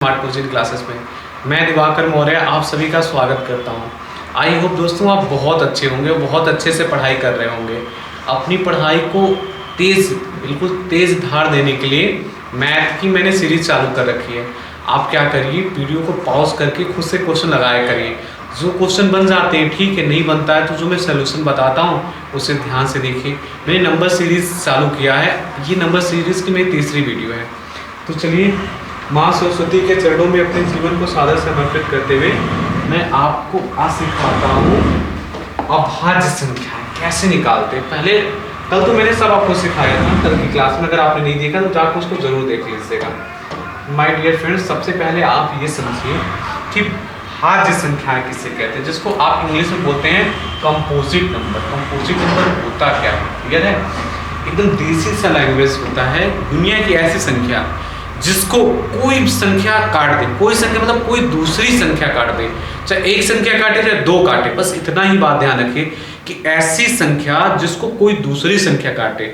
Smart coaching classes में मैं दिवाकर मौर्य आप सभी का स्वागत करता हूं। आई होप दोस्तों आप बहुत अच्छे होंगे, बहुत अच्छे से पढ़ाई कर रहे होंगे। अपनी पढ़ाई को बिल्कुल तेज़ धार देने के लिए मैथ की मैंने सीरीज चालू कर रखी है। आप क्या करिए, वीडियो को पॉज करके खुद से क्वेश्चन लगाया करिए। जो क्वेश्चन बन जाते हैं ठीक है, नहीं बनता है तो जो मैं सोल्यूशन बताता हूँ उसे ध्यान से देखिए। मैंने नंबर सीरीज चालू किया है, ये नंबर सीरीज की मेरी तीसरी वीडियो है। तो चलिए, माँ सरस्वती के चरणों में अपने जीवन को सादर समर्पित करते हुए मैं आपको आज सिखाता हूँ अभाज्य संख्याएं कैसे निकालते हैं। पहले कल तो मैंने सब आपको सिखाया था कल की क्लास में, अगर आपने नहीं देखा तो जाकर उसको जरूर देख लीजिएगा। माय डियर फ्रेंड्स, सबसे पहले आप ये समझिए कि भाज्य संख्याएं किसे कहते हैं, जिसको आप इंग्लिश में बोलते हैं कंपोजिट नंबर। कंपोजिट नंबर होता क्या है, क्लियर है? एकदम देसी सा लैंग्वेज होता है। दुनिया की ऐसी संख्या जिसको कोई संख्या काट दे, कोई संख्या मतलब कोई दूसरी संख्या काट दे, चाहे एक संख्या काटे चाहे दो काटे, बस इतना ही बात ध्यान रखिए कि ऐसी संख्या जिसको कोई दूसरी संख्या काटे।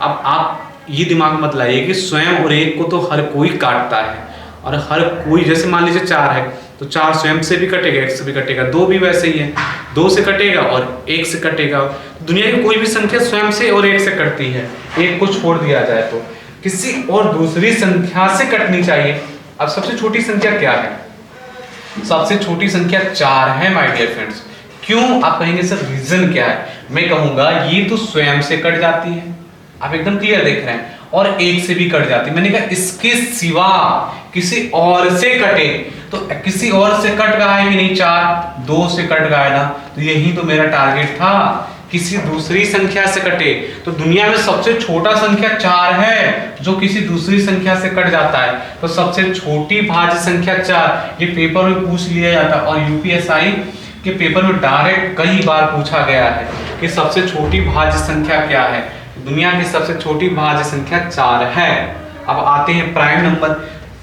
अब आप ये दिमाग मत लाइए कि स्वयं और एक को तो हर कोई काटता है, और हर कोई, जैसे मान लीजिए 4 है तो 4 स्वयं से भी कटेगा, एक से भी कटेगा, 2 भी वैसे ही है, 2 से कटेगा और 1 से कटेगा। दुनिया की कोई भी संख्या स्वयं से और 1 से कटती है, एक को छोड़ दिया जाए तो किसी और दूसरी संख्या से कटनी चाहिए। अब सबसे छोटी संख्या क्या है? सबसे छोटी संख्या 4 है माय डियर फ्रेंड्स। क्यों? आप कहेंगे सर रीजन क्या है? मैं कहूंगा ये तो स्वयं से कट जाती है, आप एकदम क्लियर देख रहे हैं, और 1 से भी कट जाती है। मैंने कहा इसके सिवा किसी और से कटे, तो किसी और से कट रहा है कि नहीं? 4 2 से कट रहा है ना, तो यही तो मेरा टारगेट था, किसी दूसरी संख्या से कटे। तो दुनिया में सबसे छोटा संख्या 4 है जो किसी दूसरी संख्या से कट जाता है, तो सबसे छोटी भाज्य संख्या 4। ये पेपर में पूछ लिया जाता है, और यूपीएसआई के पेपर में डायरेक्ट कई बार पूछा गया है कि सबसे छोटी भाज्य संख्या क्या है। दुनिया की सबसे छोटी भाज्य संख्या 4 है। अब आते हैं प्राइम नंबर।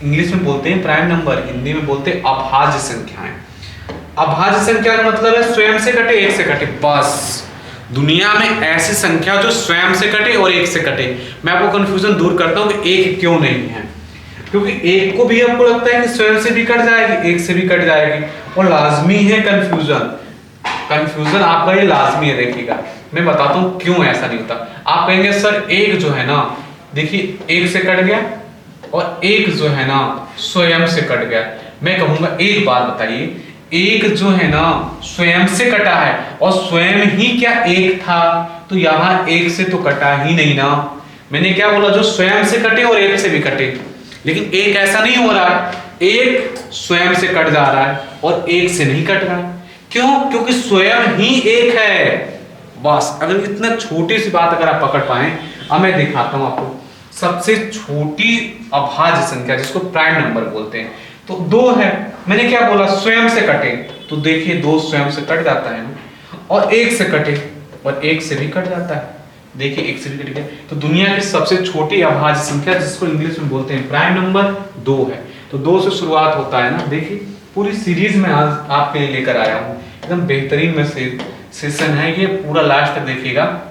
इंग्लिश में बोलते हैं प्राइम नंबर, हिंदी में बोलते हैं अभाज्य संख्याएं। अभाज्य संख्या का मतलब है स्वयं से कटे, एक से कटे, बस। दुनिया में ऐसी संख्या जो स्वयं से कटे और 1 से कटे। मैं आपको कंफ्यूजन दूर करता हूं कि 1 क्यों नहीं है, क्योंकि 1 को भी आपको लगता है कि स्वयं से भी कट जाएगी, 1 से भी कट जाएगी, और लाजमी है कंफ्यूजन आपका ये लाजमी है। देखिएगा मैं बताता हूं क्यों ऐसा नहीं होता। आप कहेंगे सर 1 जो है ना, देखिए 1 से कट गया, और 1 जो है ना स्वयं से कट गया। मैं कहूंगा एक बात बताइए, 1 जो है ना स्वयं से कटा है, और स्वयं ही क्या 1 था, तो यहां 1 से तो कटा ही नहीं ना। मैंने क्या बोला? जो स्वयं से कटे और 1 से भी कटे, लेकिन 1 ऐसा नहीं हो रहा है। 1 स्वयं से कट जा रहा है और 1 से नहीं कट रहा है। क्यों? क्योंकि स्वयं ही 1 है, बस। अगर इतना छोटी सी बात अगर आप पकड़ पाए, अब मैं दिखाता हूं आपको सबसे छोटी अभाज्य संख्या जिसको प्राइम नंबर बोलते हैं। तो 2 है, मैंने क्या बोला? स्वयं से कटे, तो देखिए 2 स्वयं से कट जाता है ना, और 1 से कटे और 1 से भी कट जाता है, देखिए 1 से भी कट गया। तो दुनिया की सबसे छोटी अभाज्य संख्या जिसको इंग्लिश में बोलते हैं प्राइम नंबर 2 है। तो 2 से शुरुआत होता है ना। देखिए पूरी सीरीज में आज आपके लिए लेकर आया हूं, एकदम बेहतरीन में से सेशन है ये, पूरा लास्ट तक देखिएगा।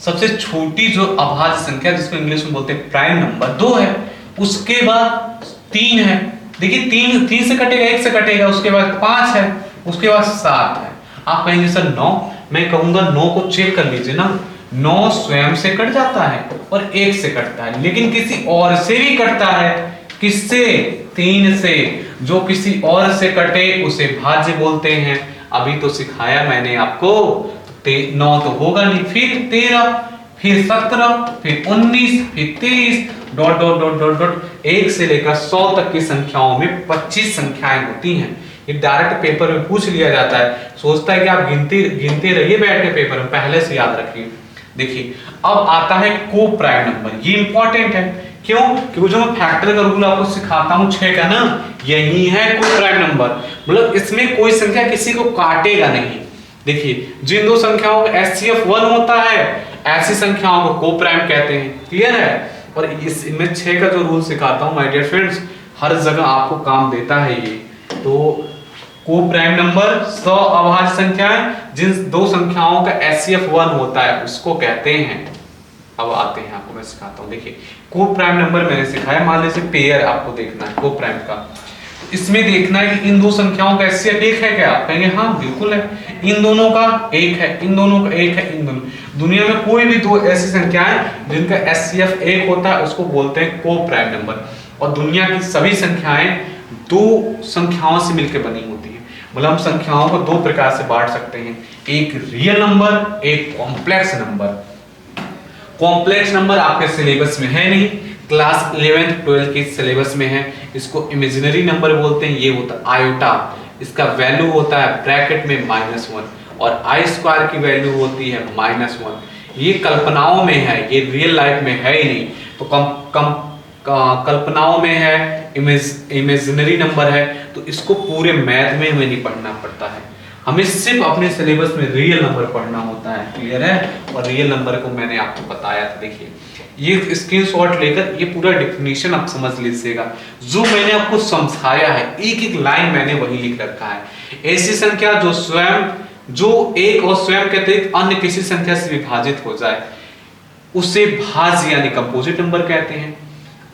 सबसे छोटी जो अभाज्य संख्या जिसको इंग्लिश में बोलते हैं प्राइम नंबर 2 है। उसके बाद 3 है, देखिए 3 से कटेगा, 1 से कटेगा, उसके बाद 5 है, उसके बाद 7 है। आप कहेंगे सर 9, मैं कहूंगा 9 को चेक कर लीजिए ना। 9 स्वयं से कट जाता है और 1 से कटता है, लेकिन किसी और से भी कटता है। किससे? 3 से। जो किसी और से कटे उसे भाज्य बोलते हैं। अभी तो सिखाया मैंने आपको, 9 तो होगा नहीं, फिर 13, फिर 17, फिर 19, फिर 23, dot dot dot dot dot, 1 से लेकर 100 तक की संख्याओं में 25 संख्याएं होती हैं। ये डायरेक्ट पेपर में पूछ लिया जाता है, सोचता है कि आप गिनते रहिए बैठ के, पेपर में पहले से याद रखिए। देखिए अब आता है को प्राइम नंबर। ये इंपॉर्टेंट है। क्यों? क्योंकि जो मैं फैक्टर का रूल आपको सिखाता हूं 6 का ना, यही है को प्राइम नंबर। मतलब इसमें कोई संख्या किसी को काटेगा नहीं। देखिए जिन 2 संख्याओं का HCF 1 होता है, ऐसी संख्याओं को को प्राइम कहते हैं। क्लियर है? और इसमें 6 का जो रूल सिखाता हूं माय डियर फ्रेंड्स, हर जगह आपको काम देता है ये। तो को प्राइम नंबर 100 अभाज्य संख्याएं जिन 2 संख्याओं का HCF 1 होता है उसको कहते हैं। अब आते हैं, आपको मैं सिखाता हूँ। देखिए को प्राइम नंबर मैंने सिखाया, मान लीजिए पेयर आपको देखना है को प्राइम का, इसमें देखना है कि इन दो संख्याओं का एचसीएफ एक है क्या? आप कहेंगे हाँ बिल्कुल है, इन दोनों का एक है, इन दोनों का एक है, इन दोनों, दुनिया में कोई भी दो ऐसी संख्याएं जिनका एचसीएफ एक होता है उसको बोलते हैं को प्राइम नंबर। और दुनिया की सभी संख्याएं दो संख्याओं से मिलकर बनी होती है। मतलब हम संख्याओं को दो प्रकार से बांट सकते हैं, एक रियल नंबर, एक कॉम्प्लेक्स नंबर। कॉम्प्लेक्स नंबर आपके सिलेबस में है नहीं, क्लास 11th 12th के सिलेबस में है, इसको इमेजिनरी नंबर बोलते हैं। ये होता है आयोटा, इसका वैल्यू होता है ब्रैकेट में -1 और आई स्क्वायर की वैल्यू होती है -1। ये कल्पनाओं में है, ये रियल लाइफ में है ही नहीं, तो कल्पनाओं में है, इमेजिनरी नंबर है, तो इसको पूरे मैथ में हमें नहीं पढ़ना पड़ता है, हमें सिर्फ अपने सिलेबस में रियल नंबर पढ़ना होता है। क्लियर है? और रियल नंबर को मैंने आपको बताया था। देखिए ये स्क्रीनशॉट लेकर ये पूरा डेफिनेशन आप समझ लीजिएगा, जो मैंने आपको समझाया है एक एक लाइन मैंने वही लिख रखा है। ऐसी संख्या जो एक और स्वयं के अतिरिक्त अन्य किसी संख्या से विभाजित हो जाए उसे भाज्य यानी कंपोजिट नंबर कहते हैं।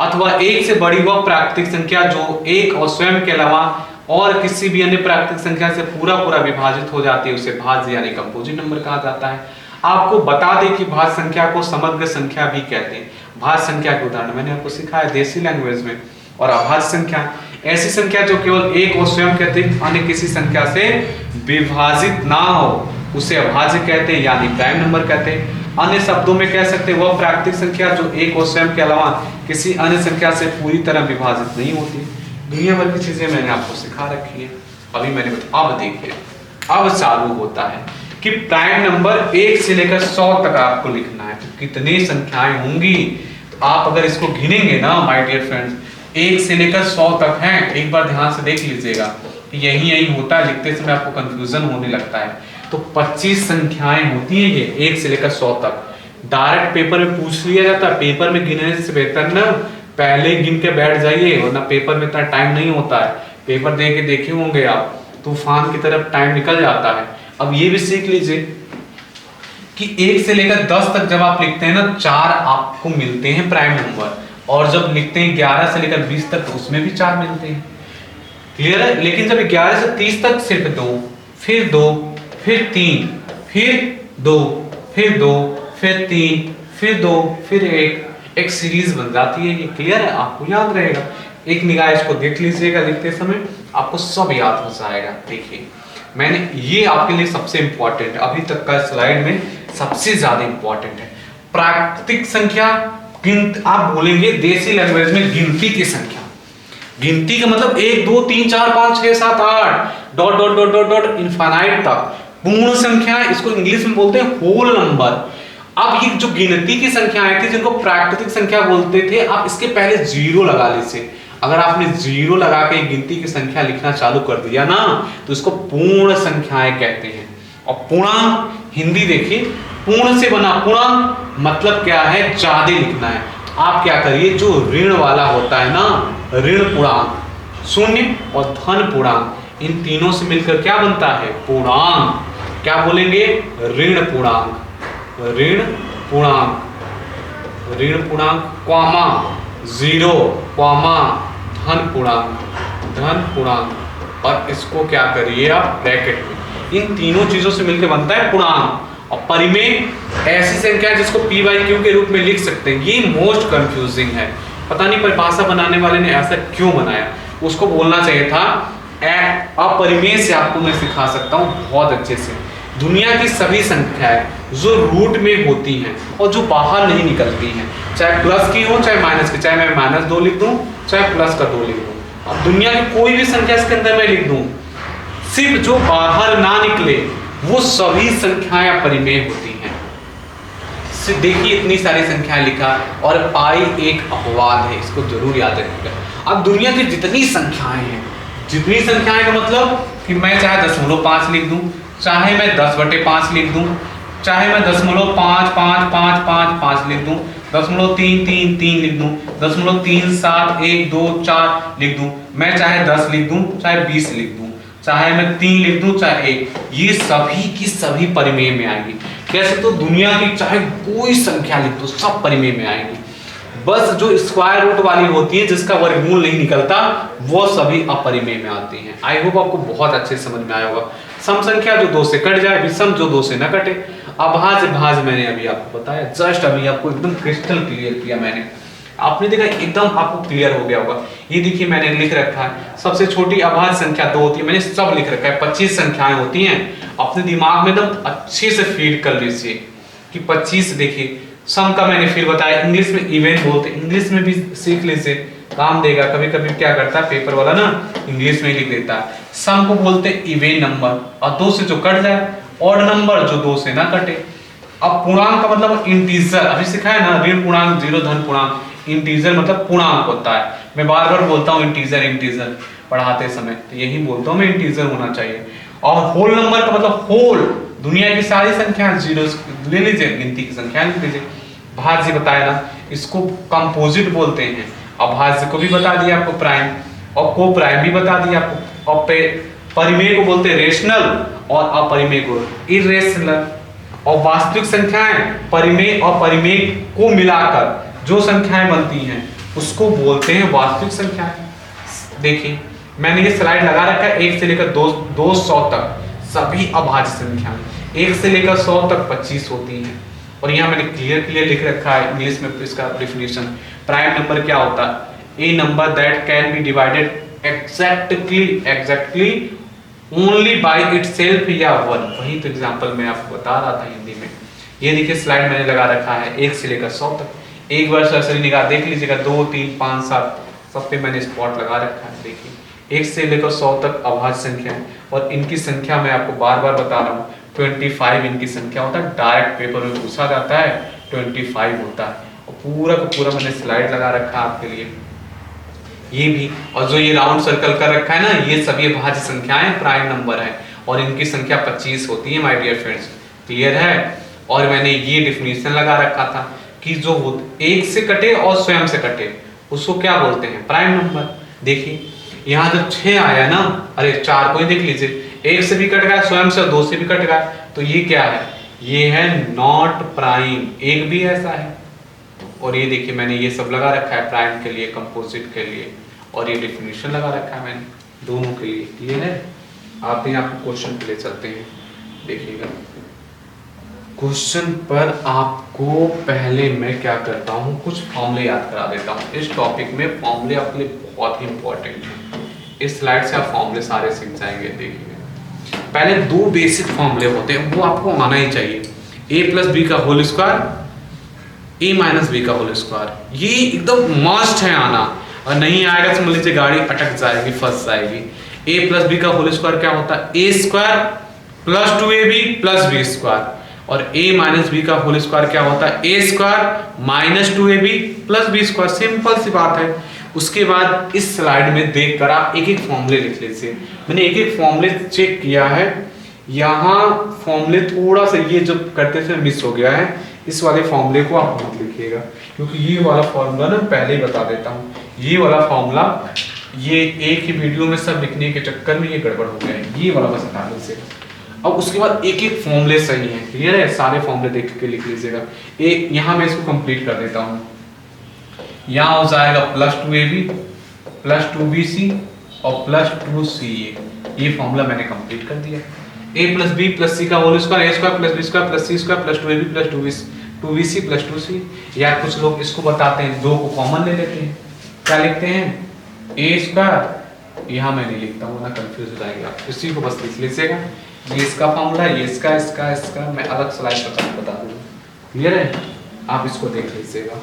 अथवा एक से बड़ी वह प्राकृतिक संख्या जो एक और स्वयं के अलावा और किसी भी अन्य प्राकृतिक संख्या से पूरा विभाजित हो जाती है उसे भाज्य यानी कंपोजिट नंबर कहा जाता है। आपको बता दें कि भाज्य संख्या को समग्र संख्या भी कहते हैं। भाज्य संख्या के उदाहरण मैंने आपको सिखाया देसी लैंग्वेज में। और अभाज्य संख्या ऐसी संख्या जो केवल एक और स्वयं के अतिरिक्त अन्य किसी संख्या से विभाजित ना हो उसे अभाज्य कहते हैं यानी प्राइम नंबर कहते हैं। अन्य शब्दों में कह सकते हैं वह प्राकृतिक संख्या जो एक और स्वयं के अलावा किसी अन्य संख्या से पूरी तरह विभाजित नहीं होती। दुनिया भर की चीजें मैंने आपको सिखा रखी है, अभी मैंने अब देखिए अब चालू होता है कि प्राइम नंबर 1 से लेकर 100 तक आपको लिखना है। तो कितनी संख्याएं होंगी, तो आप अगर इसको गिनेंगे ना माय डियर फ्रेंड्स, 1 से लेकर 100 तक हैं, एक बार ध्यान से देख लीजिएगा, यही होता है, लिखते समय आपको कंफ्यूजन होने लगता है। तो 25 संख्याएं होती हैं ये 1 से लेकर 100 तक। डायरेक्ट पेपर में पूछ लिया जाता है, पेपर में गिनने से बेहतर ना पहले गिन के बैठ जाइए, वरना पेपर में इतना टाइम नहीं होता है। पेपर दे के देखे होंगे आप, तूफान की तरफ टाइम निकल जाता है। अब ये भी सीख लीजिए कि 1 से लेकर 10 तक जब आप लिखते हैं ना 4 आपको मिलते हैं प्राइम नंबर, और जब लिखते हैं 11 से लेकर 20 तक तो उसमें भी 4 मिलते हैं। क्लियर है? लेकिन जब 11 से 30 तक सिर्फ 2, फिर 2, फिर 3, फिर 2, फिर 2, फिर 3, फिर 2, फिर 1, एक सीरीज बन जाती है ये। क्लियर है? आपको याद रहेगा, एक निगाह इसको देख लीजिएगा, लिखते समय आपको सब याद हो जाएगा। देखिए मैंने ये आपके लिए सबसे इंपॉर्टेंट अभी तक का स्लाइड में सबसे ज्यादा इंपॉर्टेंट है प्राकृतिक संख्या। आप बोलेंगे देसी लैंग्वेज में गिनती की संख्या। गिनती का मतलब 1 2 3 4 5 6 7 8 dot dot dot dot dot infinite तक पूर्ण संख्या, इसको इंग्लिश में बोलते हैं होल नंबर। अब ये जो गिनती की संख्याएं थी जिनको प्राकृतिक संख्या बोलते थे, आप इसके पहले 0 लगा लीजिए। अगर आपने 0 लगा के गिनती की संख्या लिखना चालू कर दिया ना तो इसको पूर्ण संख्याएं कहते हैं। और पूर्णांक हिंदी देखिए, पूर्ण से बना पूर्णांक मतलब क्या है, ज्यादा लिखना है। आप क्या करिए, जो ऋण वाला होता है ना, ऋण पूर्णांक, शून्य और धन पूर्णांक, इन तीनों से मिलकर क्या बनता है, पूर्णांक। क्या बोलेंगे, ऋण पूर्णांक, ऋण पूर्णांक, ऋण पूर्णांक कॉमा 0 कॉमा धन पूर्णांक, धन पूर्णांक, और इसको क्या करिए आप ब्रैकेट में। इन तीनों चीजों से मिलकर बनता है पूर्णांक। और परिमेय ऐसी संख्या जिसको p बाई क्यू के रूप में लिख सकते हैं। ये मोस्ट कंफ्यूजिंग है, पता नहीं परिभाषा बनाने वाले ने ऐसा क्यों बनाया, उसको बोलना चाहिए था अपरिमेय से। आपको मैं सिखा सकता हूँ बहुत अच्छे से। दुनिया की सभी संख्याएं जो रूट में होती हैं और जो बाहर नहीं निकलती हैं, चाहे प्लस की हो चाहे माइनस की, चाहे मैं -2 लिख दूं चाहे प्लस का 2 लिख दूं, अब दुनिया की कोई भी संख्या इसके अंदर मैं लिख दूं, सिर्फ जो बाहर ना निकले वो सभी संख्याएं परिमेय होती हैं। देखिए इतनी सारी संख्याएं लिखा, और पाई एक अपवाद है, इसको जरूर याद रखिएगा। अब दुनिया की जितनी संख्याएं हैं, जितनी संख्याएं का मतलब कि मैं चाहे 0.5 लिख दूं, चाहे मैं 10/5 लिख दूं, चाहे मैं 0.55555 लिख दूं, 0.333 लिख दूं, 0.37124 लिख दूं, मैं चाहे 10 लिख दूं चाहे 20 लिख दूं, चाहे मैं 3 लिख दूं चाहे 1, ये सभी की सभी परिमेय में आएगी। कैसे? तो दुनिया की चाहे कोई संख्या लिख दो सब परिमेय में आएंगी, बस जो स्क्वायर रूट वाली होती है जिसका वर्गमूल नहीं निकलता वो सभी अपरिमेय में आती हैं। आई होप आपको बहुत अच्छे समझ में आया होगा। सम संख्या जो 2 से कट जाए, विषम जो 2 से न कटे, अभाज्य भाज्य मैंने अभी आपको बताया, जस्ट अभी आपको एकदम क्रिस्टल क्लियर किया मैंने, आपने देखा एकदम आपको क्लियर हो गया होगा। ये देखिए मैंने लिख रखा है सबसे छोटी अभाज्य संख्या 2 होती है, मैंने सब लिख रखा है, 25 संख्याएं होती हैं। अपने दिमाग में एकदम अच्छे से फीड कर लीजिए कि 25। देखिए सम का मैंने फिर बताया, इंग्लिश में इवेन बोलते, इंग्लिश में भी सीख लीजिए, काम देगा। कभी कभी क्या करता है पेपर वाला ना इंग्लिश में ही लिख देता है। सम को बोलते इवेन नंबर, और 2 से जो कट जाए, ऑड नंबर जो 2 से ना कटे। अब पूर्णांक का मतलब इंटीजर, अभी सिखाया ना, ऋण पूर्णांक, जीरो धन पूर्णांक। इंटीजर मतलब पूर्णांक होता है, मैं बार बार बोलता हूँ इंटीजर इंटीजर पढ़ाते समय, तो यही बोलता हूँ मैं, इंटीजर होना चाहिए। और होल नंबर का मतलब होल, दुनिया की सारी संख्या जीरो ले लीजिए, गिनती की संख्या लिख लीजिए। भाज्य बताया ना, इसको कंपोजिट बोलते हैं। अभाज्य को भी बता दिया आपको प्राइम, और को प्राइम भी बता दिया आपको। और परिमेय को बोलते हैं रेशनल, और अपरिमेय को इरेशनल। और वास्तविक संख्याएं परिमेय और परिमेय को मिलाकर जो संख्याएं बनती हैं उसको बोलते हैं वास्तविक संख्याएं। देखिए मैंने ये स्लाइड लगा रखा है, 1 से लेकर 200 तक सभी अभाज्य संख्याएं, 1 से लेकर 100 तक 25 होती हैं। और यहाँ मैंने क्लियर लिख रखा है इंग्लिश में इसका डेफिनेशन। प्राइम नंबर क्या होता है? A number that can be divided exactly only by itself या वन। वही तो एग्जांपल मैं आपको बता रहा था हिंदी में। ये देखिए स्लाइड मैंने लगा रखा है 1 से लेकर 100 तक। एक बार सरसरी निगाह देख लीजिएगा, 2, 3, 5, 7 सब पे मैंने स्पॉट लगा रखा है। देखिए 1 से लेकर 100 तक अभाज्य संख्या है, और इनकी संख्या मैं आपको बार बार बता रहा हूँ 25 इनकी संख्या होता है। डायरेक्ट पेपर में पूछा जाता है 25 होता है, और पूरा का पूरा मैंने स्लाइड लगा रखा है आपके लिए। ये भी, और जो ये राउंड सर्कल कर रखा है ना, ये सभी अभाज्य संख्याएं प्राइम नंबर है, और इनकी संख्या 25 होती है माय डियर फ्रेंड्स। क्लियर है? और मैंने ये डेफिनेशन लगा रखा था कि जो 1 से कटे और स्वयं से कटे उसको क्या बोलते हैं? Prime number. देखिए यहाँ जब 6 आया ना, अरे 4 को ही देख लीजिए, 1 से भी कट गया, स्वयं से, 2 से भी कट गया, तो ये क्या है? ये है नॉट प्राइम। एक भी ऐसा है। और ये देखिए मैंने ये सब लगा रखा है प्राइम के लिए, कंपोजिट के लिए, और ये डेफिनेशन लगा रखा है मैंने दोनों के लिए। क्लियर है? आप यहाँ क्वेश्चन पे ले चलते हैं, देखिएगा। क्वेश्चन पर आपको पहले मैं क्या करता हूँ, कुछ फॉर्मूले याद करा देता हूँ। इस टॉपिक में फॉर्मूले आपके लिए बहुत ही इंपॉर्टेंट है। इस स्लाइड से आप फॉर्मूले सारे सीख जाएंगे। देखिए पहले 2 बेसिक फॉर्मूले होते हैं, वो आपको आना ही चाहिए। a प्लस बी का whole square, a minus B का होल स्क्वायर, ये एकदम मस्ट है आना, और नहीं आएगा समझ लीजिए गाड़ी अटक जाएगी, फंस जाएगी। a प्लस बी का होल स्क्वायर क्या होता है? a square plus 2ab plus B square. और a माइनस बी का होल स्क्वायर क्या होता है? a square minus 2ab plus B square. Simple सी बात है। उसके बाद इस स्लाइड में देखकर आप एक एक फॉर्मूले लिख लीजिए। मैंने एक एक फॉर्मूले चेक किया है, यहाँ फॉर्मूले थोड़ा सा ये जो करते थे मिस हो गया है, इस वाले फॉर्मूले को आप मत लिखिएगा, क्योंकि ये वाला फॉर्मूला ना पहले ही बता देता हूँ, ये वाला फॉर्मूला ये एक ही वीडियो में सब लिखने के चक्कर में ये गड़बड़ हो गया है, ये वाला बस हटा लीजिएगा। अब उसके बाद एक एक फॉर्मूले सही है। क्लियर है? सारे फॉर्मूले देख के लिख लीजिएगा। एक यहाँ मैं इसको कंप्लीट कर देता हूँ। यहाँ हो जाएगा प्लस 2ab प्लस 2bc और प्लस 2ca। ये फॉर्मूला मैंने कंप्लीट कर दिया। a plus B plus C का whole square, a square plus B square plus C square plus 2ab plus 2bc plus 2c। या कुछ लोग इसको बताते हैं, 2 को कॉमन ले लेते हैं, क्या लिखते हैं? a square. यहाँ मैं नहीं लिखता हूँ ना, कंफ्यूज हो जाएंगे आप, इसी को बस लिख लीजिएगा। ये इसका फॉर्मूला, ये इसका मैं अलग स्लाइड पर बता दूंगा। क्लियर है? आप इसको देख लीजिएगा।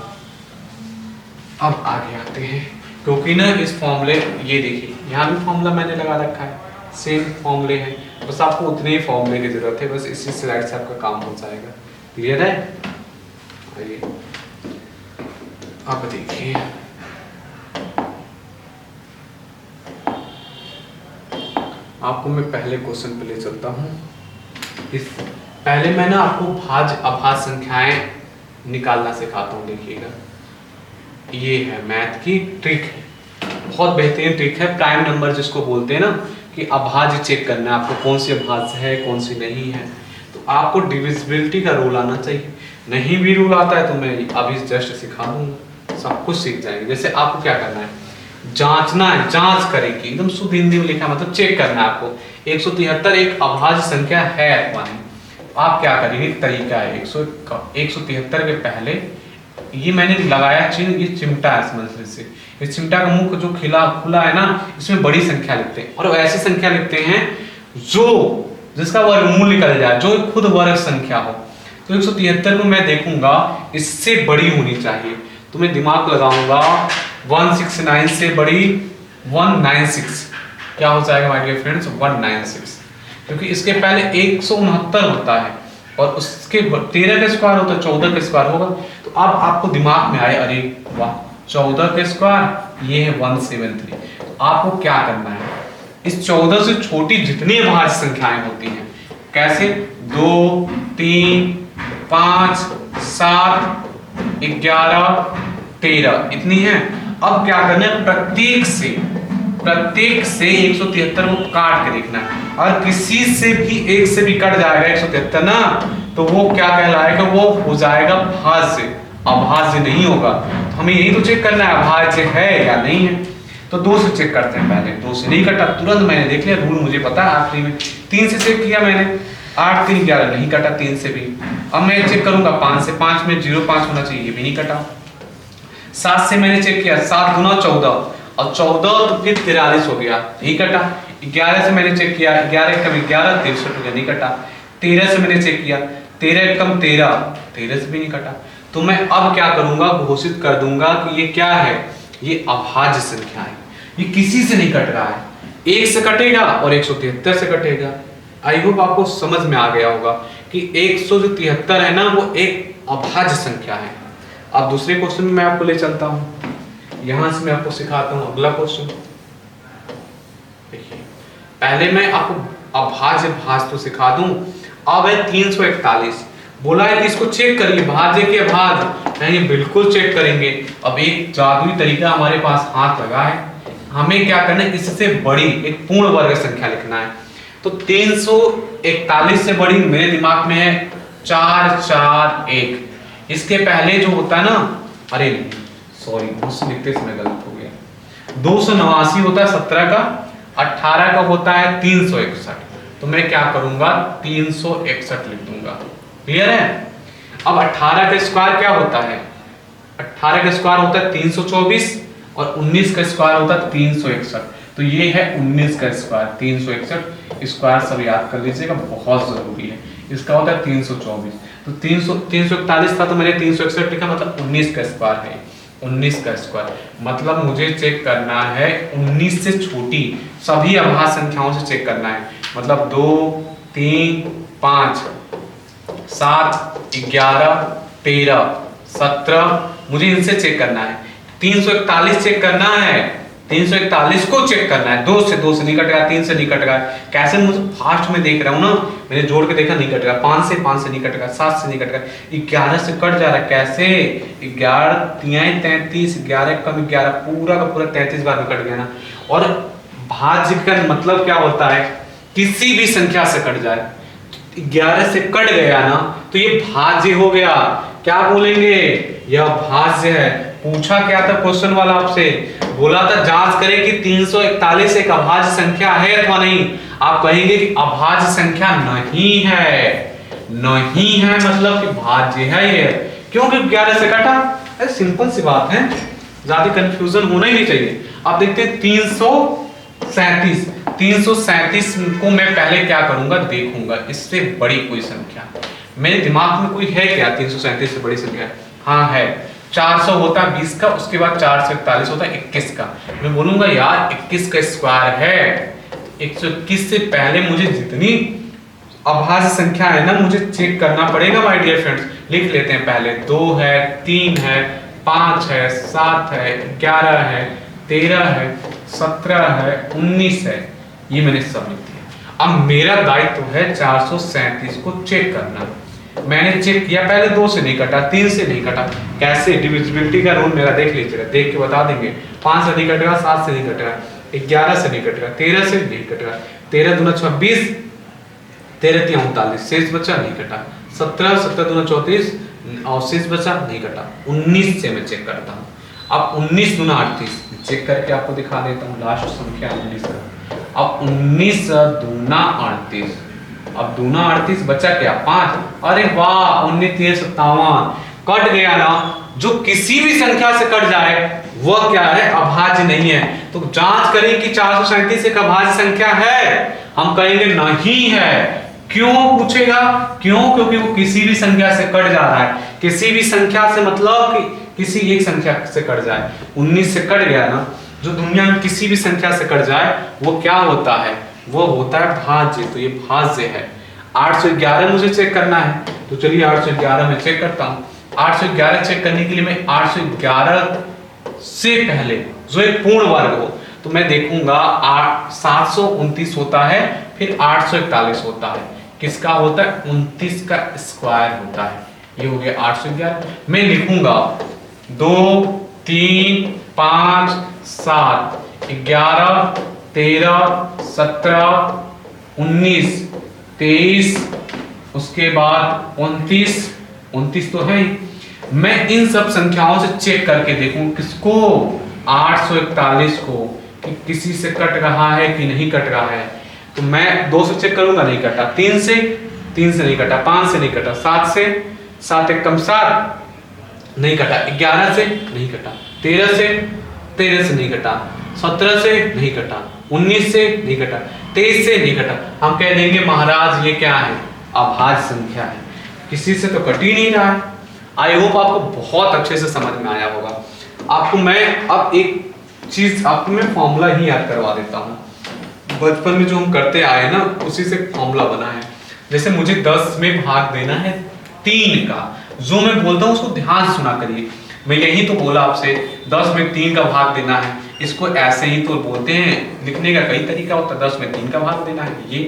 अब आगे आते हैं, क्योंकि ना इस फॉर्मूले, ये देखिए यहाँ भी फॉर्मूला मैंने लगा रखा है, सेम फॉर्मूले हैं, बस आपको उतने ही फॉर्मूले की जरूरत है, बस इसी स्लाइड से आपका काम हो जाएगा। क्लियर है? आइए अब देखिए, आपको मैं पहले क्वेश्चन पे ले चलता हूँ। इस पहले मैं ना आपको भाज्य अभाज्य संख्याएं निकालना सिखाता हूँ। देखिएगा ये है मैथ की ट्रिक है, बहुत बेहतरीन ट्रिक है। प्राइम नंबर जिसको बोलते हैं ना, कि अभाज्य चेक करना है आपको, कौन सी अभाज्य है कौन सी नहीं है। तो आपको डिविजिबिलिटी का रूल आना चाहिए। नहीं भी रूल आता है तो मैं अभी जस्ट सिखा दूंगा, सब कुछ सीख जाएंगे। जैसे आपको क्या करना है, जांचना है, जांच करेगी एकदम शुद्ध हिंदी में लिखा, मतलब चेक करना है आपको 173 एक अभाज्य संख्या है अथवा नहीं। आप क्या करेंगे, एक तरीका है 173 के पहले ये मैंने लगाया चिन्ह, ये चिमटा है समझ से, इस चिमटा का मुख जो खुला है ना, इसमें बड़ी संख्या लिखते हैं और ऐसी संख्या लिखते हैं जो जिसका वर्गमूल निकल जाए, जो खुद वर्ग संख्या हो। तो 173 को मैं देखूंगा इससे बड़ी होनी चाहिए, तो मैं दिमाग लगाऊंगा 169 से बड़ी 196, क्या हो जाएगा माय डियर फ्रेंड्स 196, क्योंकि इसके पहले 169 होता है और उसके 13 का स्क्वायर होता है, 14 का स्क्वायर होगा। तो अब आपको दिमाग में आए, अरे वाह 14 का स्क्वायर ये है 173। तो आपको क्या करना है, इस 14 से छोटी जितनी अभाज्य संख्याएं होती हैं, कैसे 2 3 5 7 11 13 इतनी है। अब क्या करना है, प्रत्येक से 173 को काट के देखना है, और किसी से भी एक से भी कट जाएगा 173 ना, तो वो क्या कहलाएगा, वो हो जाएगा भाज्य, अभाज्य नहीं होगा। तो हमें यही तो चेक करना है अभाज्य है या नहीं है। तो 2 से चेक करते हैं, पहले 2 से नहीं कटा, तुरंत मैंने देख लिया, रूल मुझे पता है आखिरी में। 3 से चेक किया मैंने, 8 3 11 नहीं कटा 3 से भी। अब मैं चेक करूंगा 5 से, 5 में 0.5 होना चाहिए, ये भी नहीं कटा। 7 से मैंने चेक किया, 7 गुना 14 और 14 तो फिर 43 हो गया, नहीं कटा। 11 से मैंने चेक किया, 11 कम 11 63 हो गया, नहीं कटा। 13 से मैंने चेक किया, 13 कम 13 से भी नहीं कटा। तो मैं अब क्या करूंगा, घोषित कर दूंगा कि ये क्या है, ये अभाज्य संख्या है, ये किसी से नहीं कट रहा है, 1 से कटेगा और 173 से कटेगा। आई होप आपको समझ में आ गया होगा कि 173 है ना, वो एक अभाज्य संख्या है। अब दूसरे क्वेश्चन में मैं आपको ले चलता हूं, यहां से मैं आपको सिखाता हूं अगला क्वेश्चन। देखिए पहले मैं आपको अभाज्य भाज्य तो सिखा दूं। अब है 341, बोला है कि इसको चेक करिए भाज्य के अभाज्य, नहीं बिल्कुल चेक करेंगे। अब एक जादुई तरीका हमारे पास हाथ लगा है, हमें क्या करना है, इससे बड़ी एक पूर्ण वर्ग संख्या लिखना है। तो 341 से बड़ी मेरे दिमाग में है 441, इसके पहले जो होता है ना, अरे सॉरी मुझसे लिखते समय गलत हो गया, 289 होता है 17 का, 18 का होता है 361, तो मैं क्या करूंगा 361 लिख दूंगा। क्लियर है। अब 18 का स्क्वायर क्या होता है, 18 का स्क्वायर होता है 324 और 19 का स्क्वायर होता है 361, तो ये है 19 का स्क्वायर 361, स्क्वायर सब याद कर लीजिएगा, बहुत जरूरी है। इसका होता है 324, तो 341 था तो मैंने 361 लिखा, मतलब 19 का स्क्वायर है, 19 का स्क्वायर, मतलब मुझे चेक करना है 19 से छोटी सभी अभाज्य संख्याओं से चेक करना है, मतलब 2 3 5 7 11 13 17, मुझे इनसे चेक करना है। 341 चेक करना है, 341 को चेक करना है, 2 से नहीं कट रहा, 3 से नहीं कट रहा, कैसे मुझे फास्ट में देख रहा हूं ना, मैंने जोड़ के देखा नहीं कट रहा, 5 से नहीं कट रहा, 7 से नहीं कट रहा, 11 से कट जा रहा है, कैसे 11 3 33, 11 कम 11, पूरा का पूरा 33 बार में कट गया ना। और भाज्य का मतलब क्या होता है, किसी भी संख्या से कट जाए, 11 से कट गया ना तो ये भाज्य हो गया। क्या बोलेंगे, यह भाज्य है। पूछा क्या था क्वेश्चन वाला आपसे, बोला था जांच करें कि 341 एक अभाज्य संख्या है अथवा नहीं। आप कहेंगे कि अभाज्य संख्या नहीं है, नहीं है मतलब कि भाज्य है ये, क्योंकि 11 से कटा। अरे सिंपल सी बात है, ज्यादा कंफ्यूजन होना ही नहीं चाहिए। आप देखते हैं 337 को मैं पहले क्या करूंगा, देखूंगा इससे बड़ी कोई संख्या मेरे दिमाग में कोई है क्या, 337 से बड़ी संख्या, हाँ है। 400 होता है 20 का, उसके बाद 441 होता है 21 का, मैं बोलूंगा यार 21 का स्क्वायर है। 121 से पहले मुझे जितनी अभाज्य संख्या है ना, मुझे चेक करना पड़ेगा माय डियर फ्रेंड्स। लिख लेते हैं, पहले 2 है 3 है 5 है 7 है 11 है 13 है 17 है 19 है, ये मैंने सब लिख दिया। अब मेरा दायित्व है 437 को चेक करना। मैंने चेक किया, पहले 2 से नहीं कटा, 3 से नहीं कटा, कैसे डिविजिबिलिटी का रूल मेरा देख लीजिएगा, देख के बता देंगे। 5 से नहीं कटेगा, 7 से नहीं कटेगा, 11 से नहीं कटेगा, 13 से नहीं कटेगा, 13 दूना 26, 13 तिया 39, शेष बचा नहीं कटा। 17 17 दूना 34 और शेष बचा नहीं कटा। 19 से मैं चेक करता हूँ। अब 19 दूना 38 चेक करके आपको दिखा देता हूँ। लास्ट संख्या 19 का। अब 19 दूना 38, अब दूना 38 बचा क्या 5। अरे वाह 19 3 57 कट गया ना। जो किसी भी संख्या से कट जाए वह क्या है, अभाज्य नहीं है। तो जांच करें कि 437 एक अभाज्य संख्या है, हम कहेंगे नहीं है। क्यों पूछेगा, क्यों? क्योंकि वो किसी भी संख्या से कट जा रहा है। किसी भी संख्या से मतलब कि किसी एक संख्या से कट जाए। 19 से कट गया ना, जो दुनिया में किसी भी संख्या से कट जाए वो क्या होता है, वो होता है भाज्य। तो ये भाज्य है। 811 मुझे चेक करना है, तो चलिए 811 में चेक करता हूँ। 811 चेक करने के लिए मैं 811 से पहले जो एक पूर्ण वर्ग हो, तो मैं देखूंगा 729 होता है, फिर 841 होता है। किसका होता है? 29 का स्क्वायर होता है। ये हो गया 811। मैं लिखूंगा 2 3 5 7 11 13 17 19 23 उसके बाद 29 तो है ही। मैं इन सब संख्याओं से चेक करके देखूं किसको, 841 को, कि किसी से कट रहा है कि नहीं कट रहा है। तो मैं 2 से चेक करूंगा, नहीं कटा। 3 से नहीं कटा। 5 से नहीं कटा। 7 से 7 एक कम 7 नहीं कटा। 11 से नहीं कटा। 13 से नहीं कटा। 17 से नहीं कटा। 19 से नहीं कटा। 23 से नहीं कटा। हम कह देंगे महाराज ये क्या है, अभाज्य संख्या है, किसी से तो कट ही नहीं रहा है। आई होप आपको बहुत अच्छे से समझ में आया होगा। आपको मैं अब एक चीज आपको मैं फॉर्मूला ही याद करवा देता हूँ। बचपन में जो हम करते आए ना, उसी से फॉर्मूला बना है। जैसे मुझे 10 में भाग देना है 3 का, जो मैं बोलता हूँ उसको ध्यान से सुना करिए। मैं यही तो बोला आपसे, 10 में 3 का भाग देना है। इसको ऐसे ही तो बोलते हैं, लिखने का कई तरीका होता है। 10 में 3 का भाग देना है, ये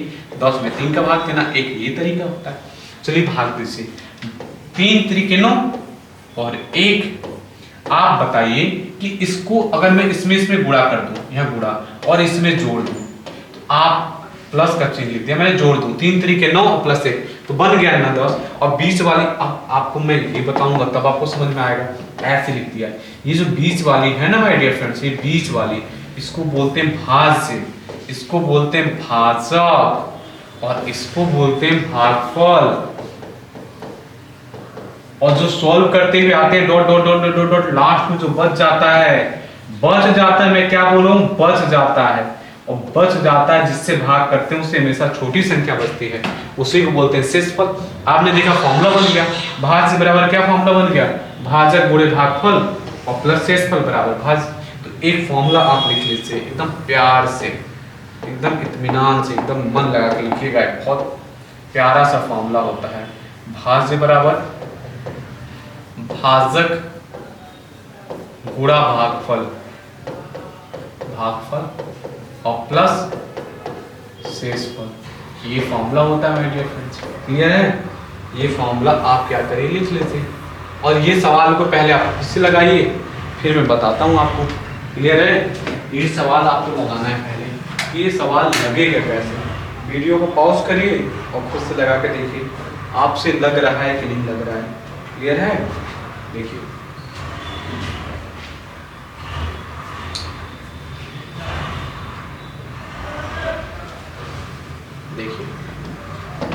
10 में 3 का भाग देना, एक ये तरीका होता है। चलिए भाग दीजिए। 3 तरीके 9 और 1। आप बताइए कि इसको अगर मैं इसमें गुणा कर दूं, यह गुणा, और इसमें जोड़ दूं, तो आप प्लस का चिन्ह लिख दिया, मैंने जोड़ दूं। 3 तरीके 9 और प्लस 1 तो बन गया ना 10। और बीच वाली आपको मैं ये बताऊंगा तब आपको समझ में आएगा। ऐसे लिख दिया। ये जो बीच वाली है ना माय डियर फ्रेंड्स, ये बीच वाली, इसको बोलते हैं भाज्य, इसको बोलते हैं भाजक, और इसको बोलते हैं भागफल। और जो सॉल्व करते हुए आते हैं dot dot dot dot dot, last में जो बच जाता है, मैं क्या बोल रहा हूं, बच जाता है। और बच जाता है जिससे भाग करते हैं उससे हमेशा छोटी संख्या बचती है, उसी को बोलते हैं शेषफल। आपने देखा फॉर्मूला बन गया, भाज्य बराबर क्या फॉर्मूला बन गया, भाजक गुणे भागफल और प्लस शेषफल बराबर भाज्य। तो एक फॉर्मूला आप लिख लीजिए एकदम प्यार से, एकदम इत्मीनान से, एकदम मन लगा के लिखिएगा। एक बहुत प्यारा सा फॉर्मूला होता है, भाज्य बराबर भाजक गुणा भागफल और प्लस शेषफल। ये फॉर्मूला होता है माय डियर फ्रेंड्स। क्लियर है? ये फॉर्मूला आप क्या करिए, लिख लेते। और ये सवाल को पहले आप इससे लगाइए, फिर मैं बताता हूँ आपको। क्लियर है? ये सवाल आपको लगाना है पहले। ये सवाल लगेगा कैसे, वीडियो को पॉज करिए और खुद से लगा के देखिए आपसे लग रहा है कि नहीं लग रहा है। क्लियर है? देखिए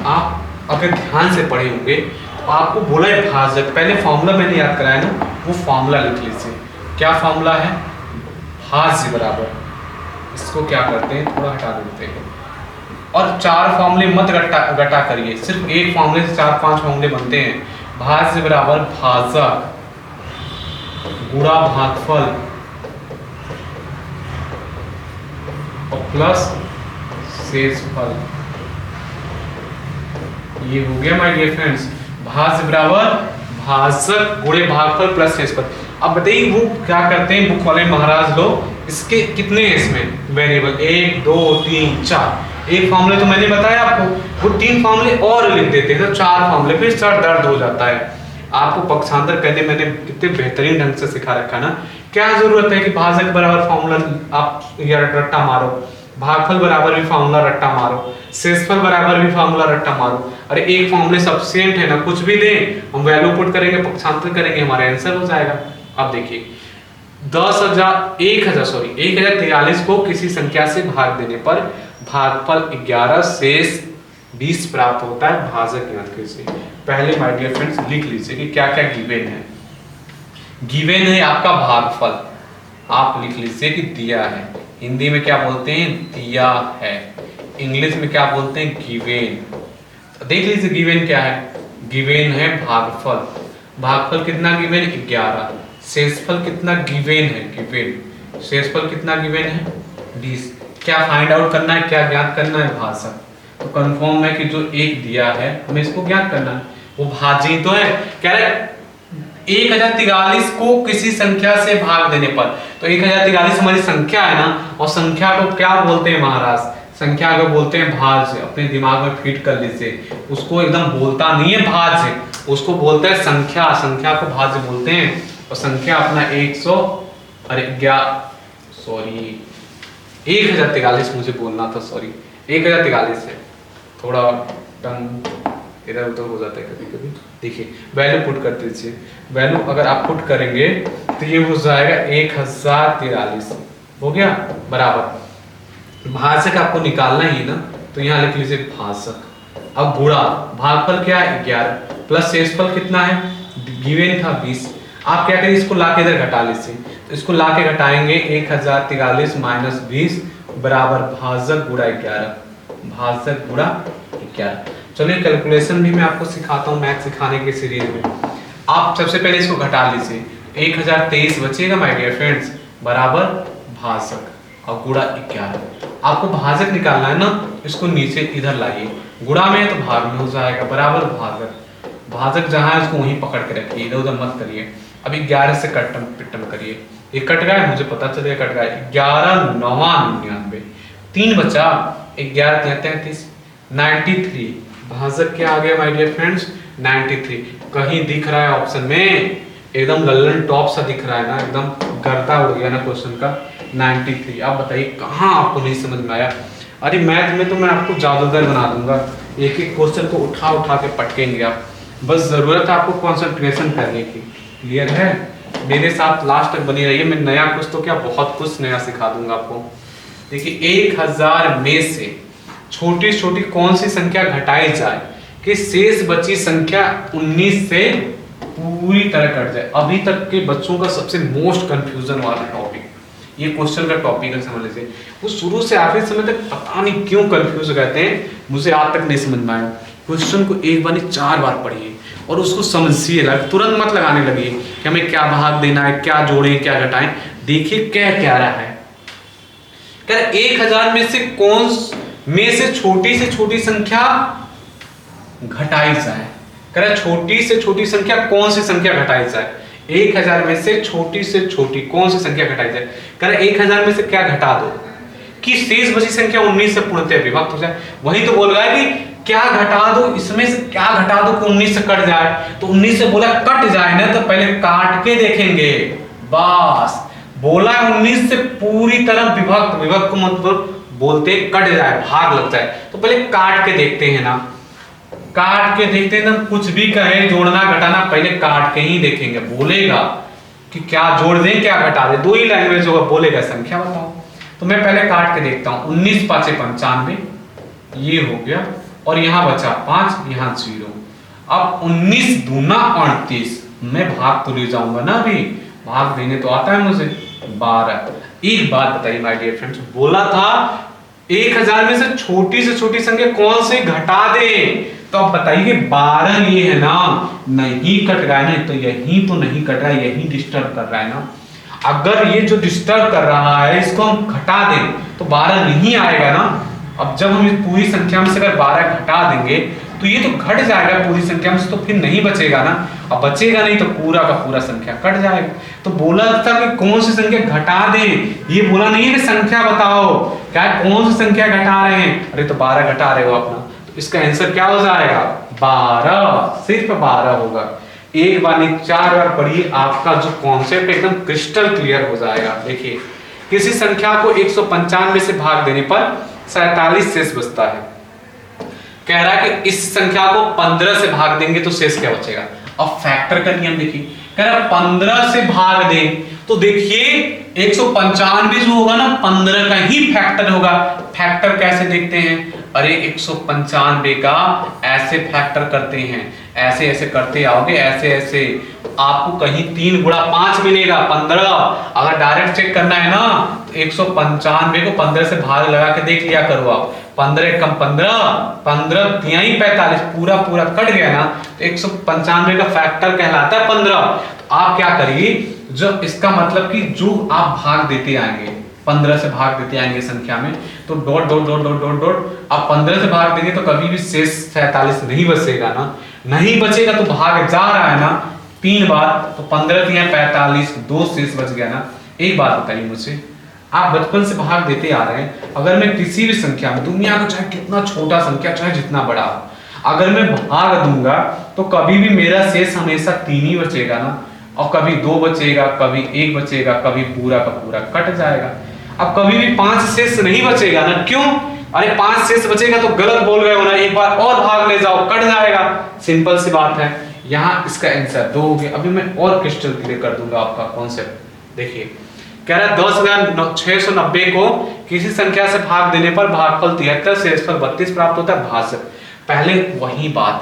आप अगर ध्यान से पढ़े होंगे तो आपको बोला है भाजक, पहले फॉर्मूला मैंने याद कराया ना, वो फॉर्मूला लिख लीजिए। क्या फॉर्मूला है, भाज्य बराबर, इसको क्या करते हैं थोड़ा हटा देते हैं, और 4 फॉर्मूले मत घटा करिए, सिर्फ एक फॉर्मूले से 4-5 फॉर्मूले बनते हैं। भाज्य बराबर भाजक गुणा भागफल और प्लस शेषफल। ये हो गया माय डियर फ्रेंड्स, भाज्य बराबर भाजक गुणे भागफल प्लस शेषफल। अब बताइए वो क्या करते हैं बुक वाले महाराज लोग, इसके कितने हैं इसमें वेरिएबल, 1 2 3 4। एक फॉर्मूले तो मैंने बताया आपको, वो 3 फॉर्मूले और लिख देते हैं तो 4 फॉर्मूले, फिर सर दर्द हो जाता है। आपको पक्षांतर कहने मैंने कितने बेहतरीन ढंग से सिखा रखा ना। क्या जरूरत है कि भाजक बराबर फॉर्मूला आप या रट्टा मारो, भागफल बराबर भी फार्मूला रट्टा मारो, शेषफल बराबर भी फार्मूला रट्टा मारो। अरे एक फॉर्मूले सफिशिएंट है ना, कुछ भी दें हम वैल्यू पुट करेंगे, पक्षांतर करेंगे, हमारा आंसर हो जाएगा। अब देखिए 1043 को किसी संख्या से भाग देने पर भागफल 11 शेष 20 प्राप्त होता है, भाजक ज्ञात कीजिए। पहले माय डियर फ्रेंड्स लिख लीजिए कि क्या क्या गिवन है। गिवन है आपका भागफल, आप लिख लीजिए कि दिया है। हिंदी में क्या बोलते हैं, दिया है। इंग्लिश में क्या बोलते हैं, गिवन। देख लीजिए गिवन क्या है, गिवन है भागफल। भागफल कितना गिवन, 11। शेषफल कितना गिवन है, गिवन। शेषफल कितना गिवन है, 20। क्या फाइंड आउट करना है, क्या ज्ञात करना है, भाजक। तो कंफर्म है कि जो एक दिया है हमें इसको ज्ञात करना है, वो भाज्य तो है। कह रहे 1043 को किसी संख्या से भाग देने पर, तो 1043 हमारी संख्या है ना, और संख्या को क्या बोलते हैं महाराज, संख्या को बोलते हैं भाज्य। अपने दिमाग में फिट कर लीजिए, उसको एकदम बोलता नहीं है भाज्य, उसको बोलते हैं संख्या। संख्या को भाज्य बोलते हैं। और संख्या अपना 1043 मुझे बोलना था, सॉरी 1043 है। थोड़ा टंग इधर उधर हो जाता है कभी कभी। देखिए वैल्यू पुट कर दीजिए, वैल्यू अगर आप पुट करेंगे तो ये हो जाएगा 1043 हो गया बराबर। भाजक आपको निकालना ही ना, तो यहाँ लिख लीजिए भाजक। अब गुणा, भागफल क्या है 11 प्लस शेषफल कितना है, गिवन था 20। आप क्या करें, इसको लाके इधर घटा लीजिए, तो इसको लाके घटाएंगे 1043 माइनस 20 बराबर भाजक गुणा 11, भाजक गुणा 11। चलिए कैलकुलेशन भी मैं आपको सिखाता हूँ मैथ सिखाने के सीरीज में। आप सबसे पहले इसको घटा लीजिए, 1023 बचेगा माय डियर फ्रेंड्स बराबर भाजक और गुणा 11। आपको भाजक निकालना है ना, इसको नीचे इधर लाइए, गुणा में तो भाग में हो जाएगा बराबर भाजक। भाजक जहां है उसको वहीं पकड़ के रखिए, इधर उधर मत करिए। अभी 11 से कटम पिटम करिए, ये कट गया, मुझे पता चले कट गया। 11 9 99, 3 बचा, 11 33 93। भाजक क्या आ गया माय डियर फ्रेंड्स 93। कहीं दिख रहा है ऑप्शन में, एकदम लल्लन टॉप सा दिख रहा है ना, एकदम गर्दा उड़ गया ना क्वेश्चन का 93। आप बताइए कहाँ आपको नहीं समझ में आया। अरे मैथ में तो मैं आपको जादूगर बना दूंगा, एक एक क्वेश्चन को उठा उठा के पटकेंगे आप, बस जरूरत है आपको कंसंट्रेशन करने की। क्लियर है, मेरे साथ लास्ट तक बनी रहिए, मैं नया कुछ तो क्या बहुत कुछ नया सिखा दूंगा आपको। देखिए 1000 में से छोटी छोटी कौन सी संख्या घटाई जाए कि शेष बची संख्या 19 से पूरी तरह कट जाए। अभी तक के बच्चों का सबसे मोस्ट कंफ्यूजन वाला टॉपिक, ये क्वेश्चन का टॉपिक है, समझ लीजिए। वो शुरू से आखिरी समय तक पता नहीं क्यों कंफ्यूज रहते हैं, मुझे आज तक नहीं समझ में आया। क्वेश्चन को एक बार नहीं 4 बार पढ़िए और उसको समझिए, तुरंत मत लगाने लगिए कि हमें क्या भाग देना है, क्या जोड़ें क्या घटाएं। देखिए क्या रहा है, 1000 में से कौन में से छोटी संख्या घटाई जाए। कह रहा छोटी से छोटी संख्या कौन सी संख्या घटाई जाए, 1000 में से छोटी कौन सी संख्या घटाई जाए। कह रहा 1000 में से क्या घटा दो कि शेष बची संख्या 19 से पूर्णतः विभक्त हो जाए। वही तो बोल रहा है कि क्या घटा दो, इसमें से क्या घटा दो कि 19 से कट जाए। तो 19 से बोला कट जाए ना, तो पहले काट के देखेंगे। बस बोला 19 से पूरी तरह विभक्त को मतलब बोलते कट जाए, भाग लग जाए, तो पहले काट के देखते हैं ना, काट के देखते हैं ना। कुछ भी कहे जोड़ना घटाना पहले काट के ही देखेंगे। बोलेगा कि क्या जोड़ दें क्या घटा दें, दो ही लैंग्वेज होगा, बोलेगा संख्या बताओ। तो मैं पहले काट के देखता हूं, 19 5 95 ये हो गया, और यहां बचा 5, यहां 0। अब 19 दूना 38, मैं भाग तो ले जाऊंगा ना, अभी भाग देने तो आता है मुझे 12। एक बात बताइए माय डियर फ्रेंड्स, बोला था 1000 में से छोटी संख्या कौन से घटा दे, तो अब बताइए 12 ये है ना, नहीं कट रहा है ना, तो यही तो नहीं कट रहा है, यही डिस्टर्ब कर रहा है ना। अगर ये जो डिस्टर्ब कर रहा है इसको हम घटा दें तो 12 नहीं आएगा ना। अब जब हम इस पूरी संख्या में से अगर 12 घटा देंगे तो ये तो घट जाएगा पूरी संख्या में से, तो फिर नहीं बचेगा ना। अब बचेगा नहीं तो पूरा का पूरा संख्या कट जाएगा। तो बोला था कि कौन सी संख्या घटा दें, ये बोला नहीं है कि संख्या बताओ, क्या कौन सी संख्या घटा रहे हैं। अरे तो 12 घटा रहे हो अपना, तो इसका आंसर क्या हो जाएगा 12, सिर्फ 12 होगा। एक बार नहीं 4 बार पढ़िए, आपका जो कॉन्सेप्ट एकदम क्रिस्टल क्लियर हो जाएगा। देखिए किसी संख्या को 195 से भाग देने पर 47 शेष बचता है। कह रहा है कि इस संख्या को 15 से भाग देंगे तो शेष क्या बचेगा। अब फैक्टर का नियम देखिए, कह रहा है 15 से भाग दें तो देखिए 195 जो होगा ना 15 का ही फैक्टर होगा। फैक्टर कैसे देखते हैं, अरे 195 का ऐसे फैक्टर करते हैं, ऐसे ऐसे करते आओगे, ऐसे ऐसे आपको कहीं 3 गुणा 5 मिलेगा 15। अगर डायरेक्ट चेक करना है ना तो 195 को 15 से भाग लगा के देख लिया करो आप। 15 कम 15, 15 तिहाई 45, पूरा पूरा कट गया ना तो 195 का फैक्टर कहलाता है 15। तो आप क्या करिए, जब इसका मतलब कि जो आप भाग देते आएंगे 15 से भाग देते आएंगे संख्या में, तो dot dot dot dot dot dot आप 15 से भाग देंगे तो कभी भी शेष 47 नहीं बचेगा ना, नहीं बचेगा तो भाग जा रहा है ना 3 बार, तो 15 तिहाई 45, 2 शेष बच गया ना। एक बात बताइए मुझसे, आप बचपन से भाग देते आ रहे हैं, अगर मैं किसी भी संख्या में, दुनिया का चाहे कितना छोटा संख्या चाहे जितना बड़ा हो, अगर मैं भाग दूंगा तो कभी भी मेरा शेष हमेशा 3 ही बचेगा ना, और कभी 2 बचेगा, कभी 1 बचेगा, कभी पूरा का पूरा कट जाएगा। अब कभी भी 5 शेष नहीं बचेगा ना, क्यों, अरे 5 शेष बचेगा तो गलत बोल गए हो ना, एक बार और भाग ले जाओ कट जाएगा, सिंपल सी बात है। यहाँ इसका आंसर 2 हो गया। अभी मैं और क्रिस्टल क्लियर कर दूंगा आपका कॉन्सेप्ट। देखिए कह रहा है 10,690 को किसी संख्या से भाग देने पर भागफल 73, शेषफल 32 प्राप्त होता है, भाजक। पहले वही बात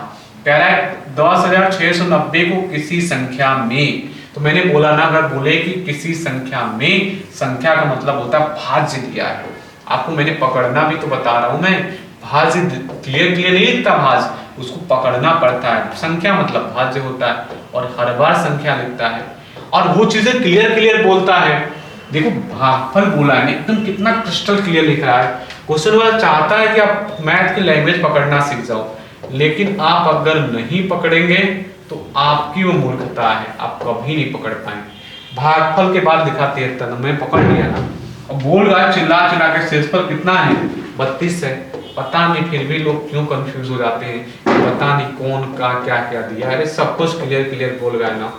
कह रहा है 10,690 को किसी संख्या में, तो मैंने बोला ना अगर बोले कि किसी संख्या में, संख्या का मतलब होता है भाज्य दिया है। आपको मैंने पकड़ना भी तो बता रहा हूं मैं, भाज्य क्लियर क्लियर नहीं लिखता, भाज्य उसको पकड़ना पड़ता है। संख्या मतलब भाज्य होता है और हर बार संख्या लिखता है और वो चीजें क्लियर क्लियर बोलता है। देखो भागफल बोला है एकदम कितना क्रिस्टल क्लियर लिख रहा है। क्वेश्चन वाला चाहता है कि आप मैथ की लैंग्वेज पकड़ना सीख जाओ, लेकिन आप अगर नहीं पकड़ेंगे तो आपकी वो मूर्खता है, आप कभी नहीं पकड़ पाएंगे। भागफल के बाद लिखा 73, मैं पकड़ लिया ना, अब बोल रहा है चिल्ला चिल्ला के शेषफल कितना है 32 है। पता नहीं फिर भी लोग क्यों कंफ्यूज हो जाते हैं, पता नहीं कौन का क्या क्या दिया। अरे सब कुछ क्लियर क्लियर बोल रहा है ना।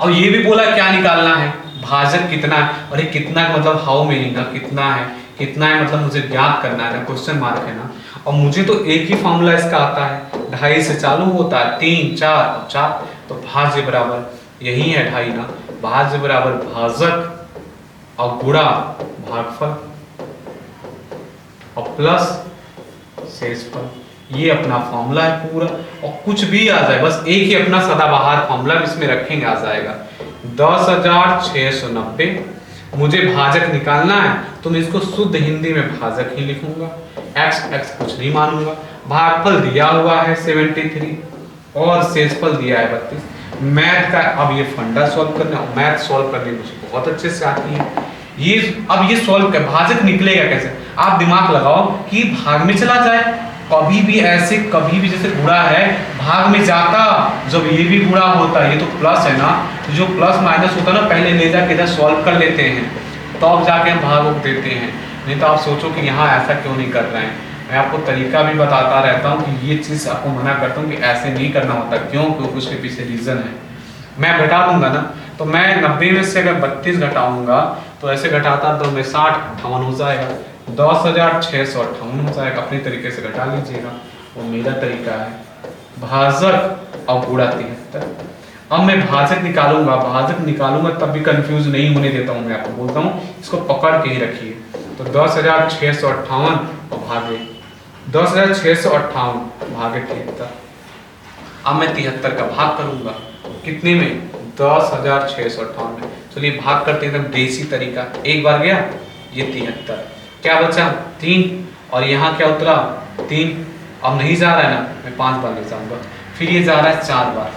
और ये भी बोला क्या निकालना है, भाजक कितना है, और ये कितना का मतलब हाउ मेनी ना, कितना है, कितना है मतलब मुझे ज्ञात करना है ना, क्वेश्चन मार्क है ना। और मुझे तो एक ही फॉर्मूला इसका आता है, 2.5 से चालू होता है, 3 4 4, तो भाज्य बराबर यही है 2.5 ना, भाज्य बराबर भाजक और गुणा भागफल और प्लस शेषफल। ये अपना फॉर्मूला है पूरा, और कुछ भी आ जाए बस एक ही अपना सदाबहार फॉर्मूला इसमें रखेंगे आ जाएगा। 10,690 मुझे भाजक निकालना है तो मैं इसको शुद्ध हिंदी में भाजक ही लिखूंगा, x x कुछ नहीं मानूंगा। भागफल दिया हुआ है 73 और शेषफल दिया है 32। मैथ का अब ये फंडा सॉल्व करना, मैथ सॉल्व करने मुझे बहुत अच्छे से आती है। ये अब ये सॉल्व कर भाजक निकलेगा कैसे, आप दिमाग लगाओ कि भाग में चला जाए, कभी भी ऐसे, कभी भी जैसे गुणा है भाग में जाता, जब ये भी गुणा होता है, ये तो प्लस है ना, तो जो प्लस माइनस होता है ना पहले ले जाके इधर सॉल्व कर लेते हैं तो अब जाके हम भाग देते हैं। नहीं तो आप सोचो कि यहाँ ऐसा क्यों नहीं कर रहे हैं। मैं आपको तरीका भी बताता रहता हूँ कि ये चीज़ आपको मना करता हूँ कि ऐसे नहीं करना होता, क्यों, क्योंकि उसके पीछे रीजन है। मैं घटा दूंगा ना, तो मैं 90 में से अगर 32 घटाऊंगा तो ऐसे घटाता तो मैं 60 58 हो जाएगा, 10,658 हो जाएगा। अपने तरीके से घटा लीजिएगा, वो मेरा तरीका है। भाजक और गुणा 73। अब मैं भाजक निकालूंगा तब भी कंफ्यूज नहीं होने देता हूं, मैं आपको बोलता हूं इसको पकड़ के ही रखिए। तो 10,658 और भागे 10,658 भागे 73। अब मैं 73 का भाग करूंगा कितने में, 10,658 में। चलिए भाग करते हैं एकदम देसी तरीका। एक बार गया ये 73, क्या बचा 3, और यहाँ क्या उतरा 3। अब नहीं जा रहा है ना, मैं 5 बार ले जाऊंगा, फिर ये जा रहा है 4 बार।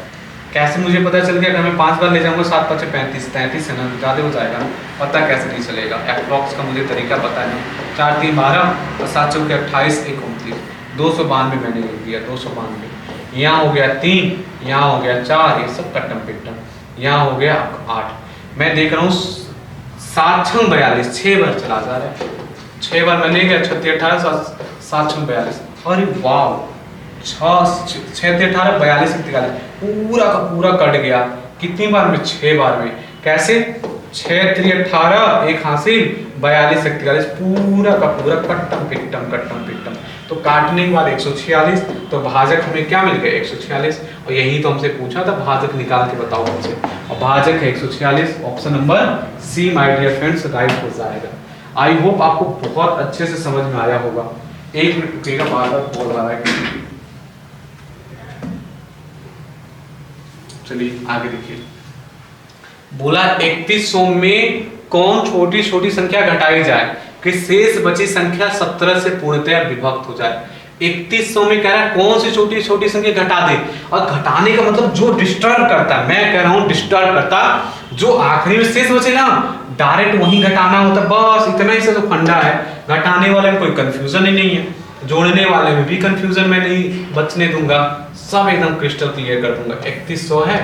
कैसे मुझे पता चल गया, अगर मैं 5 बार ले जाऊंगा 7 5 35 33 है ना, ज़्यादा हो जाएगा ना, पता कैसे नहीं चलेगा, एप्रॉक्स का मुझे तरीका पता नहीं। 4 3 12 और 7 चौके 28 1 29, 292 मैंने लिख दिया, 292। यहाँ हो गया 3, यहाँ हो गया 4, ये सब कट्टम पिट्टम, यहाँ हो गया 8। मैं देख रहा हूँ 7 6 42, 6 बार चला जा रहा है, 6 बार मैं ले गया 36 18 7 6 42। अरे वाह, 6 6 18 42 43, पूरा का पूरा कट गया। कितनी बार में, 6 बार में। कैसे, 6 3 18, एक हासिल, 42 41, पूरा का पूरा कट्टम पिट्टम। तो काटने के बाद 146, तो भाजक हमें क्या मिल गया 146। और यही तो हमसे पूछा था, भाजक निकाल के बताओ हमसे, और भाजक है 146। Option number C my dear friends right हो जाएगा। आई होप आपको बहुत अच्छे से समझ में आया होगा। एक मिनट रुकिएगा, बार-बार बोल रहा है। चलिए आगे देखिए, बोला 3100 में कौन छोटी छोटी संख्या घटाई जाए कि शेष बची संख्या 17 से पूर्णतया विभक्त हो जाए। 3100 में कह रहा है कौन सी छोटी छोटी संख्या घटा दे, और घटाने का मतलब जो डिस्टर्ब करता है, मैं कह रहा हूं डिस्टर्ब करता, जो आखिरी में शेष बचे ना डायरेक्ट वही घटाना होता, बस इतना ही से तो फंडा है। घटाने वाले में कोई कंफ्यूजन ही नहीं है, जोड़ने वाले में भी कंफ्यूजन मैं नहीं बचने दूंगा, सब एकदम क्रिस्टल क्लियर कर दूंगा। 3100 है,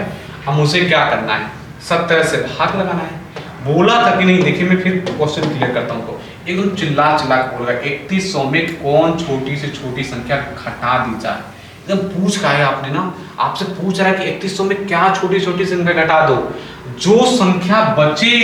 अब मुझे क्या करना है, 17 से भाग लगाना है। बोला था कि नहीं, देखिए मैं फिर क्वेश्चन क्लियर करता हूँ। एकदम चिल्ला चिल्ला के बोल रहा है 3100 में कौन छोटी से छोटी संख्या घटा दी जाए। एकदम पूछ का है आपने ना, आपसे पूछ रहा है कि 3100 में क्या छोटी छोटी संख्या घटा दो, जो संख्या बचे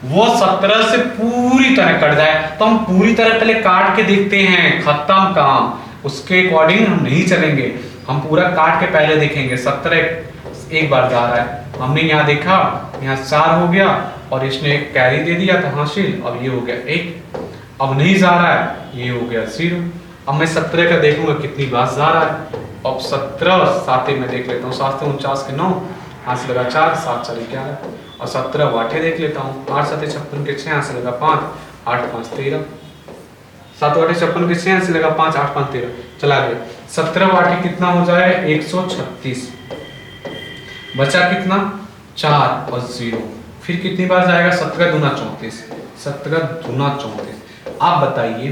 वो 17 से पूरी तरह कट जाए। तो हम पूरी तरह पहले काट के देखते हैं, खत्म काम, उसके अकॉर्डिंग हम नहीं चलेंगे, हम पूरा काट के पहले देखेंगे। 17 एक बार जा रहा है, हमने यहाँ देखा, यहाँ 4 हो गया और इसने एक कैरी दे दिया तो हासिल, अब ये हो गया 1, अब नहीं जा रहा है, ये हो गया 0। अब मैं 17 का देखूंगा कितनी बार जा रहा है। अब 17 साथे में देख लेता हूँ, 7 49 के 9, हाथ से लगा 4, 7 4 11, और 17 वाटे देख लेता हूँ, 8 7 56 के 6, हाथ से लगा 5, 8 5 13, 7 वाटे 56 के 6, हाथ से लगा 5, 8 5 13, चला गया। 17 वाटे कितना हो जाए 136, बचा कितना 4 और 0, फिर कितनी बार जाएगा 17 दूना 34, 17 दूना 34। आप बताइए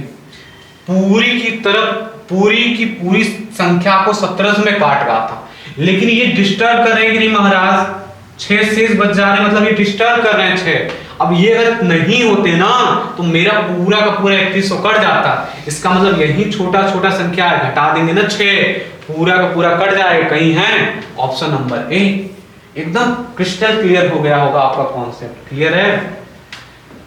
पूरी की तरफ पूरी की पूरी संख्या को 17 में काट रहा था, लेकिन ये डिस्टर्ब कर रहे हैं कि नहीं महाराज, 6 शेष बच जा रहे हैं, मतलब ये डिस्टर्ब कर रहे हैं 6। अब ये अगर नहीं होते ना तो मेरा पूरा का पूरा 3100 कट जाता। इसका मतलब यही छोटा छोटा संख्या है, घटा देंगे ना 6, पूरा का पूरा कट जाएगा। कहीं है ऑप्शन नंबर ए। एकदम क्रिस्टल क्लियर हो गया होगा आपका कॉन्सेप्ट, क्लियर है।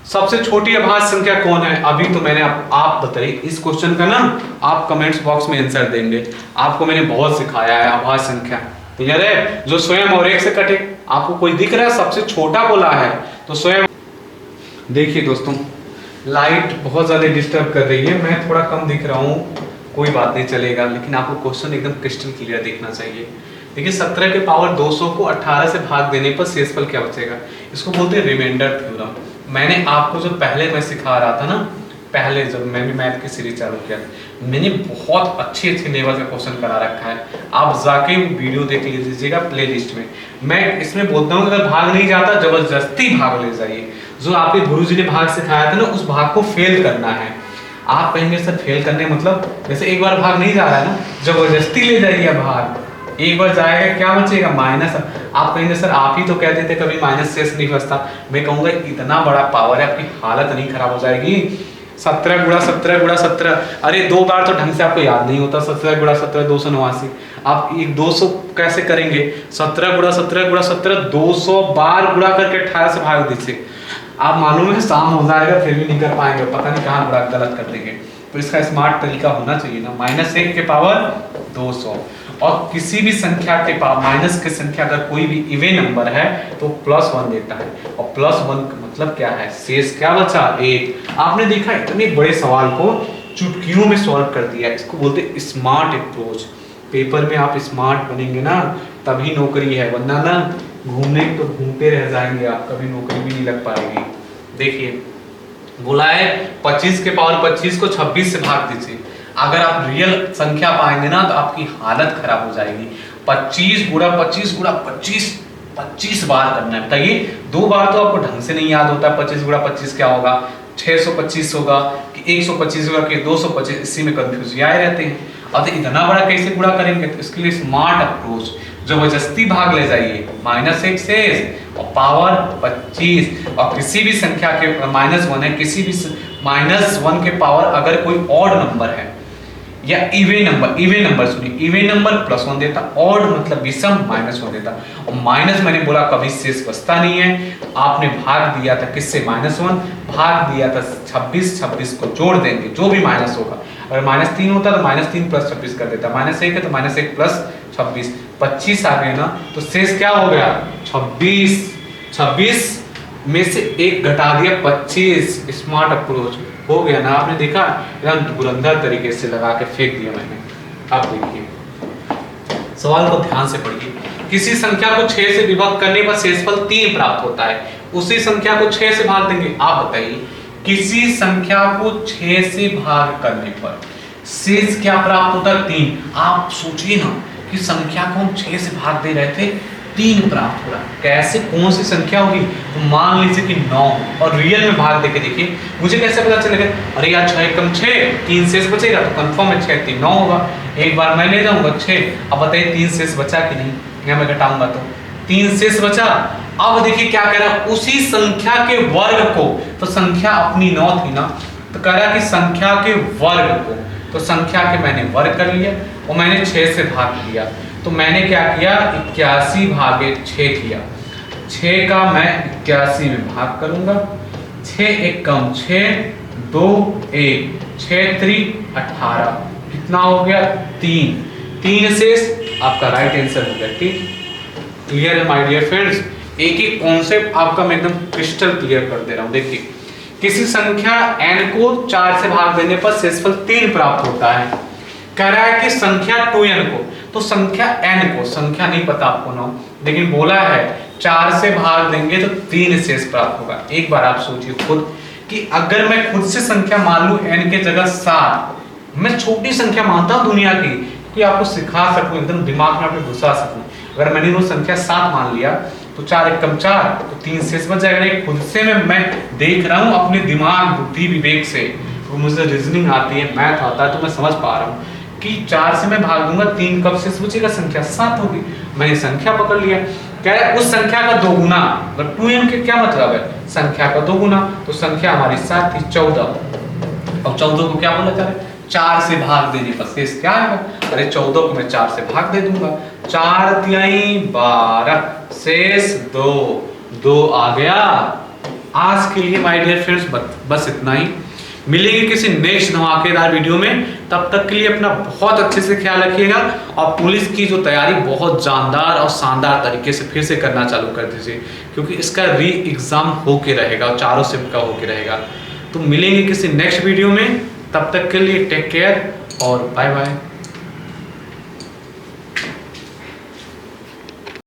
सबसे छोटी अभाज्य संख्या कौन है, अभी तो मैंने आप बताइए। इस क्वेश्चन का ना आप कमेंट्स बॉक्स में आंसर देंगे, आपको मैंने बहुत सिखाया है अभाज्य संख्या, क्लियर है। जो स्वयं और एक से कटे, आपको कोई दिख रहा है सबसे छोटा बोला है तो स्वयं। देखिए दोस्तों लाइट बहुत ज्यादा डिस्टर्ब कर रही है, मैं थोड़ा कम दिख रहा हूँ, कोई बात नहीं चलेगा, लेकिन आपको क्वेश्चन एकदम क्रिस्टल क्लियर देखना चाहिए। देखिए 17 के पावर 200 को 18 से भाग देने पर शेषफल क्या बचेगा, इसको बोलते हैं रिमाइंडर थ्योरम। मैंने आपको जो पहले मैं सिखा रहा था ना, पहले जब मैंने मैथ की सीरीज चालू किया था, मैंने बहुत अच्छे लेवल का क्वेश्चन करा रखा है, आप जाके वीडियो देख लीजिएगा प्लेलिस्ट में। मैं इसमें बोलता हूँ अगर भाग नहीं जाता जबरदस्ती भाग ले जाइए। जो आपके गुरुजी ने भाग सिखाया था ना, उस भाग को फेल करना है। आप कहेंगे सर फेल करने मतलब, जैसे एक बार भाग नहीं जा रहा है ना, जबरदस्ती ले जाइए भाग, एक बार जाएगा क्या बचेगा माइनस। आप कहेंगे सर आप ही तो कहते थे कभी माइनस शेष नहीं बचता, मैं कहूंगा इतना बड़ा पावर है, आपकी हालत नहीं खराब हो जाएगी। 17 गुणा 17 गुणा 17, अरे 2 बार तो ढंग से आपको याद नहीं होता, 17 गुणा 17 289। आप एक 200 कैसे करेंगे, 17 गुणा 17 गुणा 17 200 बार गुणा करके 18 से भाग दीजिए। आप मालूम है शाम हो जाएगा फिर भी नहीं कर पाएंगे, पता नहीं कहाँ बड़ा गलत कर देंगे। तो इसका स्मार्ट तरीका होना चाहिए ना, -1 के पावर 200, और किसी भी संख्या के पावर माइनस की संख्या अगर कोई भी इवन नंबर है तो +1 देता है, और +1 का मतलब क्या है, शेष क्या बचा 1। आपने देखा इतने बड़े सवाल को चुटकियों में सॉल्व कर दिया, इसको बोलते हैं स्मार्ट अप्रोच। पेपर में आप स्मार्ट बनेंगे ना तभी नौकरी है, वरना ना घूमने तो घूमते रह जाएंगे आप, कभी नौकरी भी नहीं लग पाएगी। देखिए बोला है 25 के पावर 25 को 26 से भाग दीजिए। अगर आप रियल संख्या पाएंगे ना तो आपकी हालत खराब हो जाएगी। 25 गुणा 25 गुणा 25 25 बार करना है, बताइए 2 बार तो आपको ढंग से नहीं याद होता। 25 गुणा 25 क्या होगा, 625 होगा कि 125 होगा कि 225, इसी में कंफ्यूज आए रहते हैं। अब इतना बड़ा कैसे गुणा करेंगे, तो इसके लिए स्मार्ट अप्रोच, जबरदस्ती भाग ले जाइए, -1 शेष और पावर 25, और किसी भी संख्या के -1 है, किसी भी -1 के पावर अगर कोई ऑड नंबर है, या इवन नंबर सुनिए, इवन नंबर +1 देता, ऑड मतलब विषम -1 देता। और माइनस मैंने बोला कभी शेष बचता नहीं है। आपने भाग दिया था किससे? -1, भाग दिया था 26 को जोड़ देंगे जो भी माइनस होगा। अगर -3 होता तो -3 + 26 कर देता, -1 है तो -1 + 26, 25 आ गया ना, तो शेष क्या हो गया? 26 में से 1 घटा दिया 25। स्मार्ट अप्रोच हो गया ना, आपने देखा एकदम धुरंधर तरीके से लगा के फेंक दिया मैंने। अब देखिए सवाल को ध्यान से पढ़िए। किसी संख्या को 6 से विभक्त करने पर शेषफल 3 प्राप्त होता है, उसी संख्या को 6 से भाग देंगे। आप बताइए किसी संख्या को 6 से भाग करने पर शेष क्या प्राप्त होता है? 3। आप सोचिए ना कि संख्या को हम 6 से भाग दे रहे थे, 3 प्राप्त हो रहा है। कैसे, कौन सी संख्या होगी? तो मान लीजिए कि 9, और रियल में भाग देके देखिए, मुझे कैसे पता चलेगा? अरे यार 6 कम 6, 3 शेष बचेगा तो कंफर्म है 6 3 9 होगा। एक बार मैं ले जाऊंगा 6। अब बताइए 3 शेष बचा कि नहीं? यहाँ मैं घटाऊंगा तो 3 शेष बचा। अब देखिए क्या कह रहा है, उसी संख्या के वर्ग को, तो संख्या अपनी 9 थी ना, तो कह रहा कि संख्या के वर्ग को, तो संख्या के मैंने वर्ग कर लिया और मैंने 6 से भाग दिया। तो मैंने क्या किया? 81/6 किया। 6 का मैं 81 में भाग करूंगा। 6 1 कम 6, 2 1, 6 3 18, कितना हो गया? 3 शेष, आपका राइट आंसर हो गया। ठीक, क्लियर है माय डियर फ्रेंड्स? एक एक कॉन्सेप्ट आपका मैं एकदम क्रिस्टल क्लियर कर दे रहा हूं। देखिए किसी संख्या n को 4 से भाग देने पर शेषफल 3 प्राप्त होता है। कह रहा है कि संख्या 2n को, तो संख्या n को, संख्या नहीं पता आपको ना, लेकिन बोला है 4 से भाग देंगे तो 3 शेष प्राप्त होगा। एक बार आप सोचिए खुद कि अगर मैं खुद से संख्या मान लूं n के जगह 7, मैं छोटी संख्या मानता हूं दुनिया की कि आपको सिखा सकूं, एकदम दिमाग में अपने घुसा सकूं। अगर मैंने वो संख्या 7 मान लिया तो 4 1 कम 4, तो 3 शेष बच जाएगा। नहीं, खुद से मैं देख रहा हूँ अपने दिमाग बुद्धि विवेक से, तो मुझे रीजनिंग आती है, मैथ आता है, तो मैं समझ पा रहा हूँ कि 4 से मैं भाग दूंगा 3 कब शेष बचेगा? संख्या 7 होगी। मैंने संख्या पकड़ लिया। कह रहा है उस संख्या का 2 गुना, मतलब 2n के क्या मतलब है? संख्या का 2 गुना, तो संख्या हमारी 7 थी 14। अब 14 को क्या बोला जा रहा है? 4 से भाग देने पर शेष क्या आएगा? अरे 14 को मैं 4 से भाग दे दूंगा, 4 तिहाई 12, शेष 2 आ गया। आज के लिए माय डियर फ्रेंड्स बस इतना ही। मिलेंगे किसी नेक्स्ट धमाकेदार वीडियो में, तब तक के लिए अपना बहुत अच्छे से ख्याल रखिएगा और पुलिस की जो तैयारी बहुत जानदार और शानदार तरीके से फिर से करना चालू कर दीजिए, क्योंकि इसका री एग्जाम होके रहेगा और चारों शिफ्ट का होके रहेगा। तो मिलेंगे किसी नेक्स्ट वीडियो में, तब तक के लिए टेक केयर और बाय बाय।